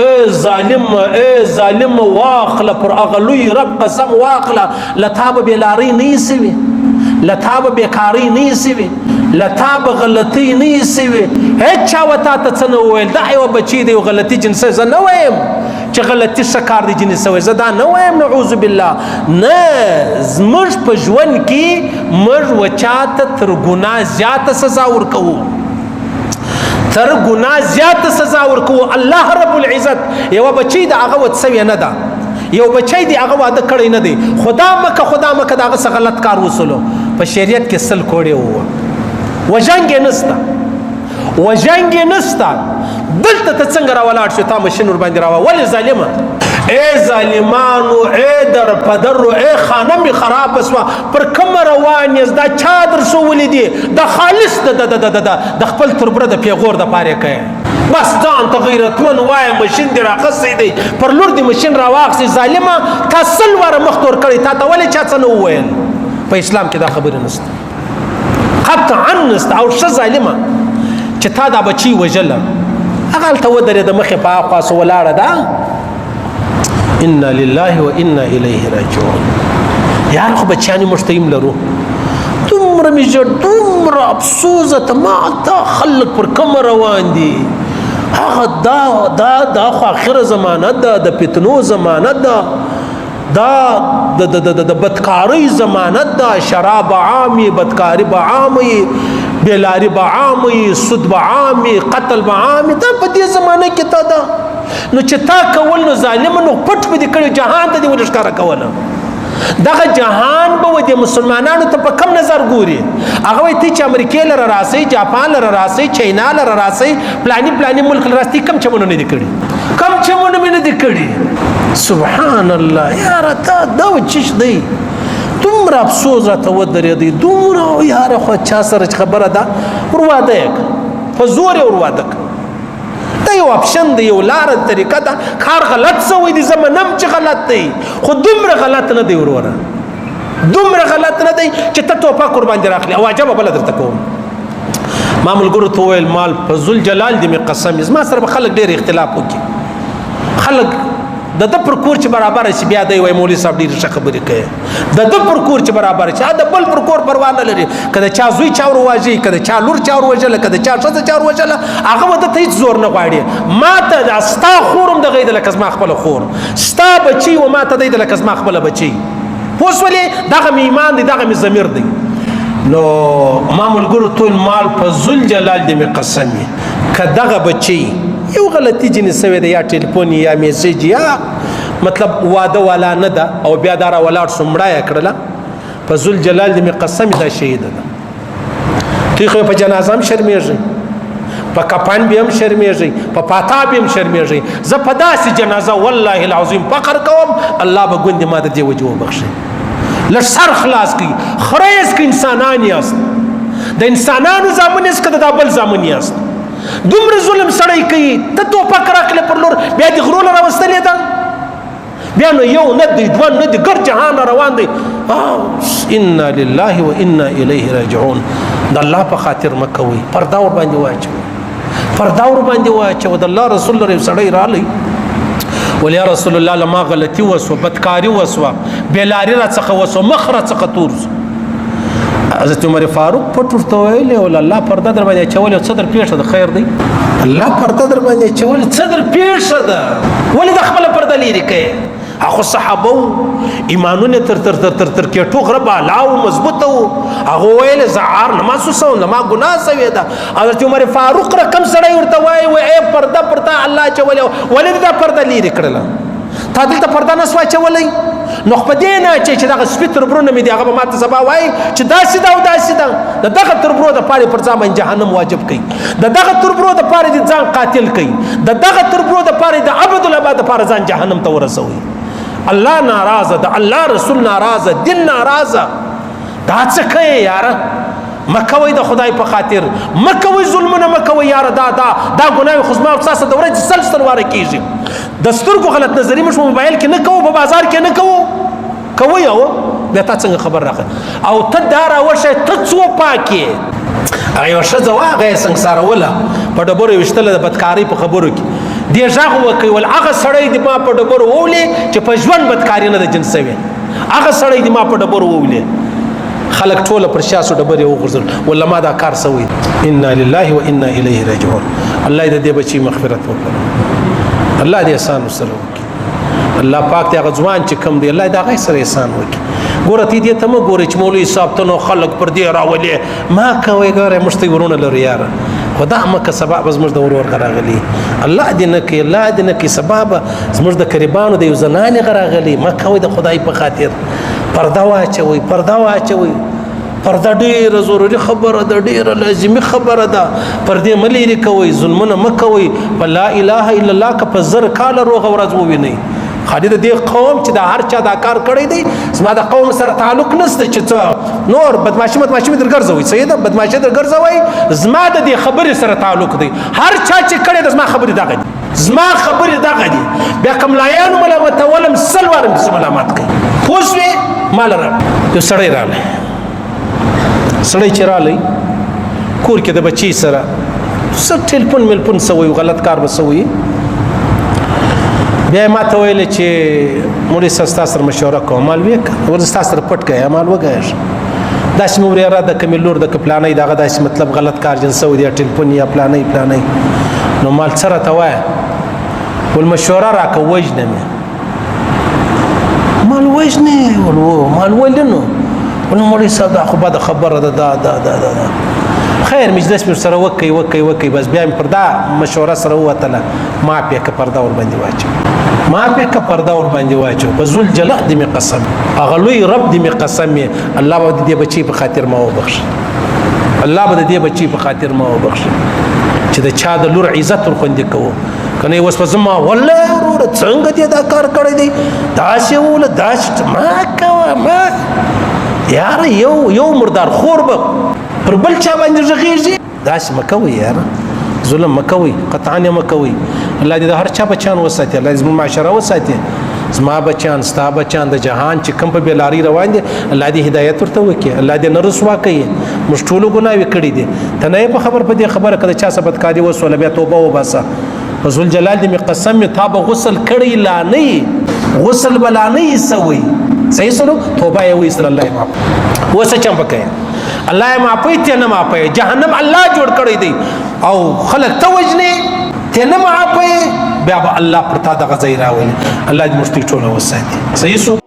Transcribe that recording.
اے ظالم واخله پر اغلوی رب قسم واخله لتاب بیلاری نیسوی لتاب بیکاری نیسوی لتاب غلطی نیسوی هیچ چا وتا ته څه نه وویل دا یو بچی دی غلطی جنسه زه نه وایم چې غلطی څه کار دی جنسه وای زه دا نه وایم نعوذ بالله نه زموږ په ژوند کې موږ وچاته تر ګناه زیاته سزا ورکوو تر ګناه زیاته سزا ورکوو الله رب العزت یو بچی د هغه وڅوي نه ده یو بچی دی هغه واده کړی نه دی خدا مکه داغه څه غلط کار وسلو په شریعت کې سل کوړی وو وجنګ نستا دلته ته څنګه راولاړ شو تا ماشین ور باندې راو ولې ظالمه اے ظالمانو اے در پدر اے خانه می خراب اسوا پر کوم روان یز دا چادر سو ولې دی د خالص د خپل تربره د پیغور د پاره کوي بس ځان ته غیرتمن وای ماشین دی راخصې دی پر لور دی ماشین راواخسي ظالمه تاسل ور مختور کړی تا ته ولې چا څه نو ویل په اسلام کې دا خبره نشته قطعا نشته او ش ظالمه چې تا دا بچي وجله هغه ته ودرې د مخه په خاص ولاړه ده انا لله و انا الیه راجعون یار خو بچانی مشتیم لرو دومره میجر دومره افسوس ته ما تا خلق پر کوم روان دي هغه دا خو اخر زمانه ده د فتنو زمانه ده دا د بدکاری زمانه ده شراب عامي بدکاری به عامي بیلاری به عامي سود به عامي قتل به عامي دا په دې زمانه کې تا ده نو چې تا کول نو ظالم نو پټ به دې کړي جهان ته دې ورشکاره کوله دغه جهان به د مسلمانانو ته په کم نظر ګوري هغه وایي ته چې امریکا لره راسي جاپان لره راسي چاینا لره راسي پلاني ملک لره راسي کم چمونه نه دي کړي کم چمونه نه دي کړي سبحان الله یاره تا دا چش دی دومره افسوس راته ودرېدی دومره یاره خو چا سره خبره ده ورواده یې په زور یې ورواده دا یو اپشن دی یو لار طریقه ده کار غلط سوی دی زمنم چې غلط دی خو دومره غلط نه دی وروره دومره غلط نه دی چې ته توپا قربان دي راخلی او عجبه بل درته کوم ما ملګرو ته ویل مال په ذل جلال دی می قسم ما سره به خلک ډیر اختلاف وکي خلک د پر کور چې برابر شي بیا دی وای مولوی صاحب ډیر ښه خبرې کوي د پر کور چې برابر شي د بل پر کور پروا نه لري کله چا زوی چا ورواجي کله چا لور چا ورواجل کله چا څه چا ورواجل هغه ود ته هیڅ زور نه غواړي ما ته استا خورم د غید لکه ما خپل خور ستا بچي و ما ته د لکه ما خپل بچي پوس ولې دغه ایمان دی دغه ضمیر دی نو ما ملګرو ټول مال په ذل جلال دی می قسمی کداغه بچي یو غلطی جنس سوی ده یا ټلیفون یا میسج یا مطلب واده والا نه ده او بیا دارا ولاړ سمړه کړله په ذل جلال دې می قسم ده شهید ده تی خو په جنازه هم شرمېږي په کفن به هم شرمېږي په پاتا به هم شرمېږي زه په داسې جنازه والله العظیم فقر کوم الله به ګوندې ما د دې وجه وبخښي لږ سر خلاص کړي خریز که انسانان یاست د انسانانو زامن یاست که د بل زامن یاست دومره ظلم سړی کوي ته توپک راکړې پر لور بیا دې غرونه راوستلې ده بیا نو یو نه دی دوه نه دی ګر جهان روان دی انا لله و انا الیه راجعون د الله په خاطر مکوي پردا ور باندې واچو د الله رسول الله سړی رالی ولیا رسول الله لما غلطي وسو بدکاری وسو بیلاری را څخه وسو مخره څخه تور حضرت عمر فاروق پټ ورته ویل او الله پرده در باندې چول څه در پیښه د خیر دی الله پرده در باندې چول څه در پیښه ده ولې د خپل پرده لري کوي هغه صحابه ایمانونه تر کې ټوغره بالاو مضبوطه هغه ویل زعار نماز وسو لما ګناه سوي ده حضرت عمر فاروق رقم سره ورته وای و اے پرده پرته الله چول ولې دا پرده لري کړل تا دلته پرده نسوا چولای نو په دې نه چې دغه سپیتر برونه مې دی هغه ماته سبا وای چې داسې دا او داسې دا دغه تربرو د پاره پر ځان جهنم واجب کړي دغه تربرو د پاره د ځان قاتل کړي دغه تربرو د پاره د عبد العباد د پاره ځان جهنم ته ورسوي الله ناراضه د الله رسول ناراضه دین ناراضه دا څه کوي یاره مکوي د خدای په خاطر مکوي ظلمونه مکوي یاره دا ګناه خو ما اساسه د ورځ سلسله واره کیږي د سترګو غلط نظری مش موبایل کې نه کوو په بازار کې نه کوو یو بیا تا څنګه خبر راغله او ته دارا ورشه ته څو پاکي هغه ورشه ځوا هغه څنګه سره ولا په ډبره وشتله د بدکاری په خبرو کې دې غږ وکړي ول هغه سړی دې ما په ډبرو وولې چې په ژوند بدکاري نه ده جنسوي هغه سړی دې ما په ډبرو وولې خلک ټوله پر شاسو ډبرې وغورځول ولا ما دا کار سوی انا لله و انا الیه راجعون الله دې بچي مغفرت وکړي الله دې احسان سره وکړي الله پاک دې هغه ځوان چې کم دی الله دې هغه سره احسان وکړي ګوره تی دې ته مه ګورې چې مولوي صاحب ته نو خلک پر دې راولې ما کوئ ګوره موږ ته ورونه لرو یاره خدا مکه سبا به زموږ د ورور راغلي الله دې نه کوي الله دې نه کوي سبا به زموږ د قریبانو د یو زنانې راغلي ما کوئ د خدای په خاطر پرده واچوئ پرده واچوئ پرده ډیره ضروري خبره ده ډیره لازمي خبره ده پردې مه لرې کوئ ظلمونه مه کوئ په لا اله الا الله که په زر کاله روغه ورځ ووینئ خالد دې قوم چې دا هر چا دا کار کړی دی زما د قوم سره تعلق نشته چې څه نور بدمعشي در ګرځوي سیده بدمعشي در ګرځوي زما د دې خبرې سره تعلق دی هر چا چې کړی د زما خبرې دغه دي زما خبرې دغه دي بیا کملایانو ملامتولم سل وارم دې ملامت کوي پوه شوې ما لره یو سړی راغلی سړی چې راغلی کور کې د بچي سره څه ټلیفون ملپون سوی غلط کار به سوی بیا ما ته ویل چې مولوي صاحب ستا سره مشوره کوم مال وکړه ورته ستا سره پټ کړه مال وګایه داسې مې ورېره د کمې لور د که پلانۍ دغه داسې مطلب غلط کار جن سوی دی ټلیفون یا پلانۍ نو مال څه راته وایه ول مشوره راکړه وژنه مې مال وژنې مال ولې نو ول مولوي صاحب دا خو بده خبره ده دا خیر مجلس مې سره وکړي بس بیا مې پر دا مشوره سره ووتله ما پې که پرده ورباندې واچو ما پې که پرده ورباندې واچو په ذل جلال دې مې قسم هغه لوی رب دې مې قسم یې الله به د دې بچي په خاطر ما وبخښي الله به د دې بچي په خاطر ما وبخښي چې د چا د لور عزت ورخوندې کوو که نه یې اوس په زما والله وروره څنګه دې دا کار کړی دی داسې وله داسې ما کوه ما یاره یو مردار خور به پر بل چا باندې غږیږي داسې مه کوئ یاره ظلم مه کوئ قطعا یې مه کوئ الله دې د هر چا بچیان وساتي الله دې زموږ معاشره وساتي زما بچیان ستا بچیان د جهان چې کوم په بېلاري روان دي الله دې هدایت ورته وکړي الله دې نه رسوا کوي موږ ټولو ګناوې کړي دي ته نه یې په خبر په دې خبره که د چا څه بدکاري وسوله بیا توبه وباسه په ذوالجلال دې مې قسم مې تا به غسل کړی لا نه غسل به لا نه سوی صحیح سلو توبه یې وایستله الله یې معاف اوس څه چم پکې الله یې معافوي ته نه معافوي جهنم الله جوړ کړی دی او خلک ته وژنې ته نه معافوي بیا به الله پر تا دغه ځای راولي الله دې موږ ټوله وساتي صحیح سو